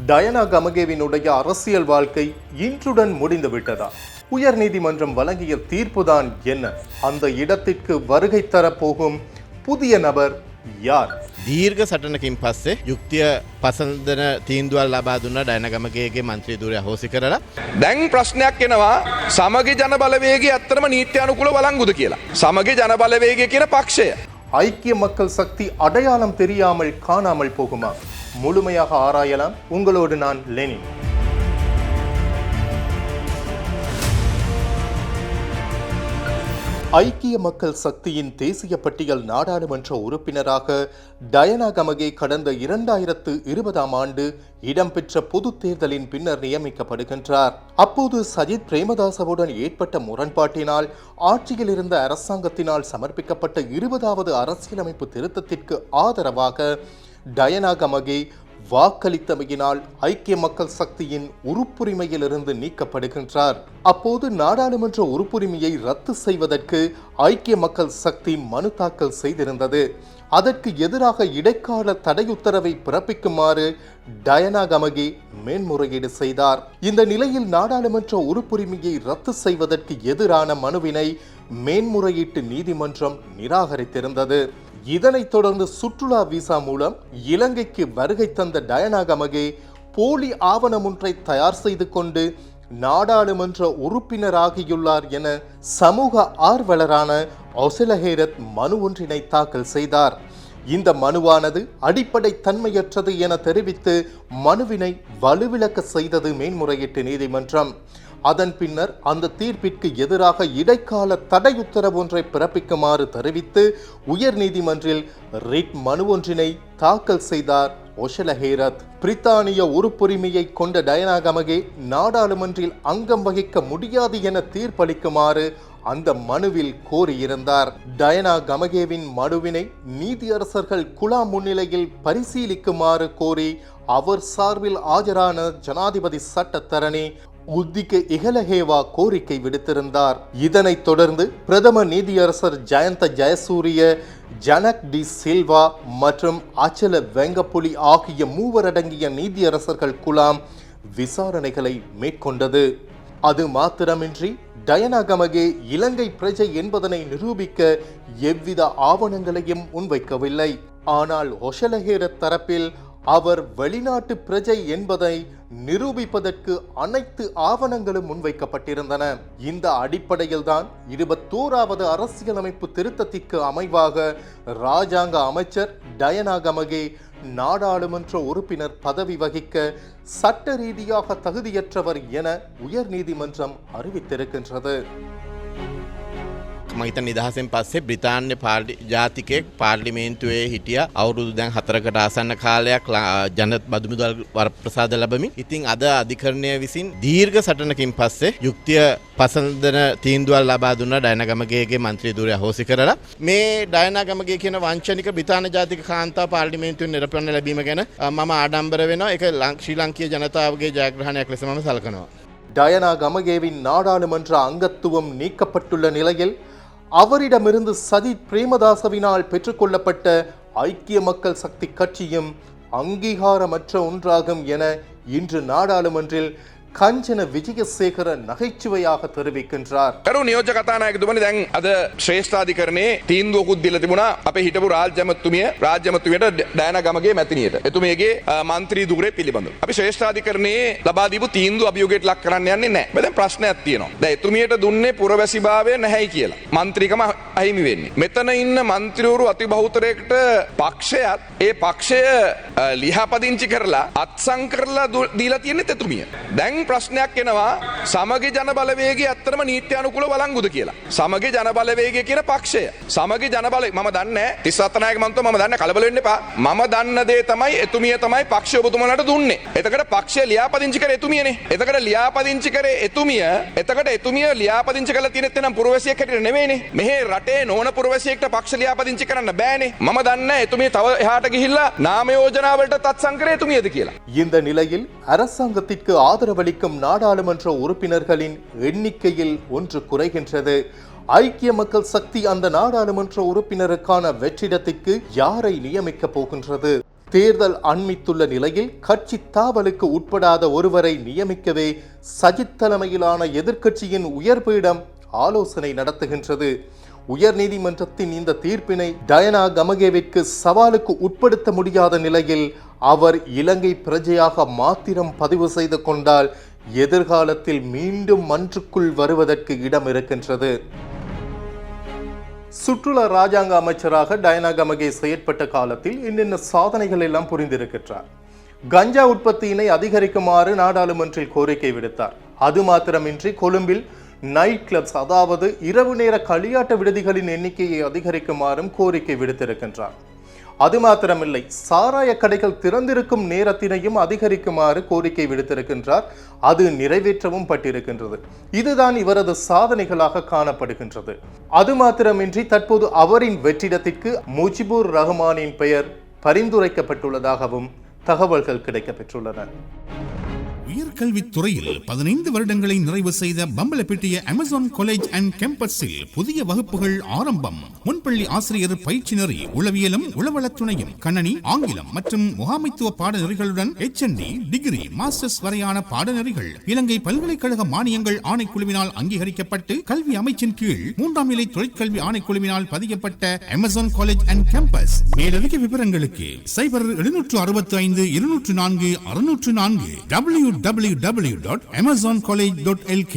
Diana கமகேவினுடைய அரசியல் வாழ்க்கை இன்றுடன் முடிந்து விட்டதா? உயர் நீதிமன்றம் வழங்கிய தீர்ப்புதான் என்ன? அந்த இடத்திற்கு வருகை தரப்போகும் புதிய நபர் யார்? දීර්ඝ සටනකින් පස්සේ යුක්තිය පසන්දන තීන්දුවල් ලබා දුන්න ඩයනා ගමගේගේ මන්ත්‍රී ධුරය අහෝසි කරලා දැන් ප්‍රශ්නයක් එනවා සමගි ජන බලවේගය ඇත්තටම නීත්‍යානුකූල වළංගුද කියලා. සමගි ජන බලවේගය කියන පක්ෂය ஐக்கிய மக்கள் சக்தி அடையாளம் தெரியாமல் காணாமல் போகுமா? முழுமையாக ஆராயலாம். உங்களோடு நான் லெனின். ஐக்கிய மக்கள் சக்தியின் தேசிய பட்டியல் நாடாளுமன்ற உறுப்பினராக டயனா கமகே கடந்த 2020 ஆண்டு இடம்பெற்ற பொது தேர்தலின் பின்னர் நியமிக்கப்படுகின்றார். அப்போது சஜித் பிரேமதாசவுடன் ஏற்பட்ட முரண்பாட்டினால் ஆட்சியில் இருந்த அரசாங்கத்தினால் சமர்ப்பிக்கப்பட்ட 20வது அரசியலமைப்பு திருத்தத்திற்கு ஆதரவாக டயனா கமகே வாக்களித்தமையினால் ஐக்கிய மக்கள் சக்தியின் உறுப்புரிமையிலிருந்து நீக்கப்படுகின்றார். அப்போது நாடாளுமன்ற உறுப்புரிமையை ரத்து செய்வதற்கு ஐக்கிய மக்கள் சக்தி மனு தாக்கல் செய்திருந்தது. அதற்கு எதிராக இடைக்கால தடையுத்தரவை பிறப்பிக்குமாறு டயனா கமகே மேன்முறையீடு செய்தார். இந்த நிலையில் நாடாளுமன்ற உறுப்புரிமையை ரத்து செய்வதற்கு எதிரான மனுவினை மேன்முறையீட்டு நீதிமன்றம் நிராகரித்திருந்தது. இதனைத் தொடர்ந்து சுற்றுலா விசா மூலம் இலங்கைக்கு வருகை தந்த டயனா கமகே போலி ஆவணம் ஒன்றை தயார் செய்து கொண்டு நாடாளுமன்ற உறுப்பினராகியுள்ளார் என சமூக ஆர்வலரான ஒசெல ஹேரத் மனு ஒன்றினை தாக்கல் செய்தார். இந்த மனுவானது அடிப்படை தன்மையற்றது என தெரிவித்து மனுவினை வலுவிழக்க செய்தது மேன்முறையீட்டு நீதிமன்றம். அதன் பின்னர் அந்த தீர்ப்பிற்கு எதிராக இடைக்கால தடை உத்தரவு ஒன்றை பிறப்பிக்குமாறு தெரிவித்து உயர் நீதிமன்றில் ரிட் மனு ஒன்றினை தாக்கல் செய்தார் ஒசெல ஹேரத். பிரித்தானிய உறுப்புரிமையை கொண்ட டயனா கமகே நாடாளுமன்றில் அங்கம் வகிக்க முடியாது என தீர்ப்பளிக்குமாறு அந்த மனுவில் கோரியிருந்தார். டயனா கமகேவின் மனுவினை நீதியரசர்கள் குழாம் முன்னிலையில் பரிசீலிக்குமாறு கோரி அவர் சார்பில் ஆஜரான ஜனாதிபதி சட்டத்தரணி உத்திக இகலஹேவா கோரிக்கை விடுத்திருந்தார். இதனைத் தொடர்ந்து பிரதம நீதியரசர் ஜயந்த ஜயசூரிய, ஜனக் டி சில்வா மற்றும் அச்சல வெங்கப்புலி ஆகிய மூவரடங்கிய நீதியரசர்கள் குழாம் விசாரணைகளை மேற்கொண்டது. அது மாத்திரமின்றி டயனா கமகே இலங்கை பிரஜை என்பதனை நிரூபிக்க எவ்வித ஆவணங்களையும் முன்வைக்கவில்லை. ஆனால் ஒசெல ஹேரத் தரப்பில் அவர் வெளிநாட்டு பிரஜை என்பதை நிரூபிப்பதற்கு அனைத்து ஆவணங்களும் முன்வைக்கப்பட்டிருந்தன. இந்த அடிப்படையில் தான் 21வது அரசியலமைப்பு திருத்தத்திற்கு அமைவாக ராஜாங்க அமைச்சர் டயனா கமகே நாடாளுமன்ற உறுப்பினர் பதவி வகிக்க சட்ட ரீதியாக தகுதியற்றவர் என உயர் நீதிமன்றம் அறிவித்திருக்கின்றது. මහිත නිදහසෙන් පස්සේ බ්‍රිතාන්‍ය ජාතිකයෙක් පාර්ලිමේන්තුවේ හිටිය අවුරුදු දැන් 4කට ආසන්න කාලයක් ජනත බදු මුදල් වරප්‍රසාද ලැබමින්. ඉතින් අද අධිකරණය විසින් දීර්ඝ සටනකින් පස්සේ යුක්තිය පසන්දන තීන්දුවල් ලබා දුන්න ඩයනා ගමගේගේ මන්ත්‍රී ධුරය අහෝසි කරලා මේ ඩයනා ගමගේ කියන වංචනික බ්‍රිතාන්‍ය ජාතික කාන්තාව පාර්ලිමේන්තුවෙන් නිරපන්න ලැබීම ගැන මම ආඩම්බර වෙනවා. ඒක ශ්‍රී ලංකීය ජනතාවගේ ජයග්‍රහණයක් ලෙස මම සලකනවා. டயனா கமகேவின் நாடாளுமன்ற அங்கத்துவம் நீக்கப்பட்டுள்ள நிலையில் அவரிடமிருந்து சஜித் பிரேமதாசவினால் பெற்றுக்கொள்ளப்பட்ட ஐக்கிய மக்கள் சக்தி கட்சியும் அங்கீகாரமற்ற ஒன்றாகும் என இன்று நாடாளுமன்றில் කංචන විජිකසේකර නகைச்சுவையாக தெரிவிக்கின்றார். කරු නියෝජ්‍ය කතානායකතුමනි දැන් අද ශ්‍රේෂ්ඨාධිකරණයේ තීන්දුවකුත් දීලා තිබුණා අපේ හිටපු රාජ්‍යමත්තුමියට ඩයනා ගමගේ මැතිනියට. එතුමියගේ මන්ත්‍රී ධුරය පිළිබඳව. අපි ශ්‍රේෂ්ඨාධිකරණයේ ලබා දීපු තීන්දුව අභියෝගයට ලක් කරන්න යන්නේ නැහැ. දැන් ප්‍රශ්නයක් තියෙනවා. දැන් එතුමියට දුන්නේ පුරවැසිභාවය නැහැයි කියලා. මන්ත්‍රීකම අහිමි වෙන්නේ. මෙතන ඉන්න මන්ත්‍රීවරු අති බහුතරයකට පක්ෂයත් ඒ පක්ෂය ලිහාපදිංචි කරලා අත්සන් කරලා දීලා තියෙන්නේ එතුමිය. දැන් ප්‍රශ්නයක් එනවා සමගි ජන බලවේගය ඇත්තටම නීත්‍යානුකූල වළංගුද කියලා. සමගි ජන බලවේගය කියන පක්ෂය සමගි ජන බලය මම දන්නේ 37 නායක මන්ත්‍රී මම දන්නේ කලබල වෙන්න එපා. මම දන්න දේ තමයි එතුමිය තමයි පක්ෂ ඔබතුමාලට දුන්නේ. එතකොට පක්ෂය ලියාපදිංචි කරේ එතුමියනේ. එතකොට ලියාපදිංචි කරේ එතුමිය. එතකොට එතුමිය ලියාපදිංචි කරලා තියෙනෙත් නම් පුරවැසියෙක් හැටියට නෙවෙයිනේ. මෙහි රටේ නොවන පුරවැසියෙක්ට පක්ෂ ලියාපදිංචි කරන්න බෑනේ. මම දන්නේ එතුමිය තව එහාට ගිහිල්ලා නාම යෝජනා වලට තත්සම් කරේ එතුමියද කියලා. இந்த நிலையில் அரசாங்கத்திற்கு ஆதரவளிக்கும் நாடாளுமன்ற உறுப்பினர்களின் எண்ணிக்கையில் ஒன்று குறைகின்றது. ஐக்கிய மக்கள் சக்தி அந்த நாடாளுமன்ற உறுப்பினருக்கான வெற்றிடத்திற்கு யாரை நியமிக்கப் போகின்றது? தேர்தல் அண்மித்துள்ள நிலையில் கட்சி தாவலுக்கு உட்படாத ஒருவரை நியமிக்கவே சஜித் தலைமையிலான எதிர்க்கட்சியின் உயர்பீடம் ஆலோசனை நடத்துகின்றது. உயர்நீதிமன்றத்தின் இந்த தீர்ப்பினை டயனா கமகேவிற்கு சவாலுக்கு உட்படுத்த முடியாத நிலையில் அவர் இலங்கை பிரஜையாக மாத்திரம் பதிவு செய்து கொண்டால் எதிர்காலத்தில் மீண்டும் மன்றுக்குள் வருவதற்கு இடம் இருக்கின்றது. சுற்றுலா ராஜாங்க அமைச்சராக டயனா கமகே செயற்பட்ட காலத்தில் என்னென்ன சாதனைகள் எல்லாம் புரிந்திருக்கின்றார். கஞ்சா உற்பத்தியினை அதிகரிக்குமாறு நாடாளுமன்றில் கோரிக்கை விடுத்தார். அது மாத்திரமின்றி கொழும்பில் நைட் கிளப்ஸ், அதாவது இரவு நேர களியாட்ட விடுதிகளின் எண்ணிக்கையை அதிகரிக்குமாறும் கோரிக்கை விடுத்திருக்கின்றார். அது மாத்திரமில்லை, சாராய கடைகள் திறந்திருக்கும் நேரத்தினையும் அதிகரிக்குமாறு கோரிக்கை விடுத்திருக்கின்றார். அது நிறைவேற்றவும் பட்டிருக்கின்றது. இதுதான் இவரது சாதனைகளாக காணப்படுகின்றது. அது மாத்திரமின்றி தற்போது அவரின் வெற்றிடத்திற்கு முஜிபுர் ரஹ்மானின் பெயர் பரிந்துரைக்கப்பட்டுள்ளதாகவும் தகவல்கள் கிடைக்கப்பெற்றுள்ளன. உயர்கல்வித்துறையில் 15 வருடங்களை நிறைவு செய்த பம்பலப்பிட்டிய அமேசான் காலேஜ் அண்ட் கேம்பஸில் புதிய வகுப்புகள் ஆரம்பம். முன்பள்ளி ஆசிரியர் பயிற்சி நெறி, உளவியலும் உளவளத்துணையும், கணனி, ஆங்கிலம் மற்றும் முகாமைத்துவ பாடநெறிகளுடன் HND, டிகிரி, மாஸ்டர்ஸ் வரையான பாடநெறிகள் இலங்கை பல்கலைக்கழக மானியங்கள் ஆணைக்குழுவினால் அங்கீகரிக்கப்பட்டு கல்வி அமைச்சின் கீழ் 3ஆம் நிலை தொழிற்கல்வி ஆணைக்குழுவினால் பதியப்பட்ட அமேசான் காலேஜ் அண்ட் கேம்பஸ். மேலதிக விவரங்களுக்கு 0765 204 604 www.amazoncollege.lk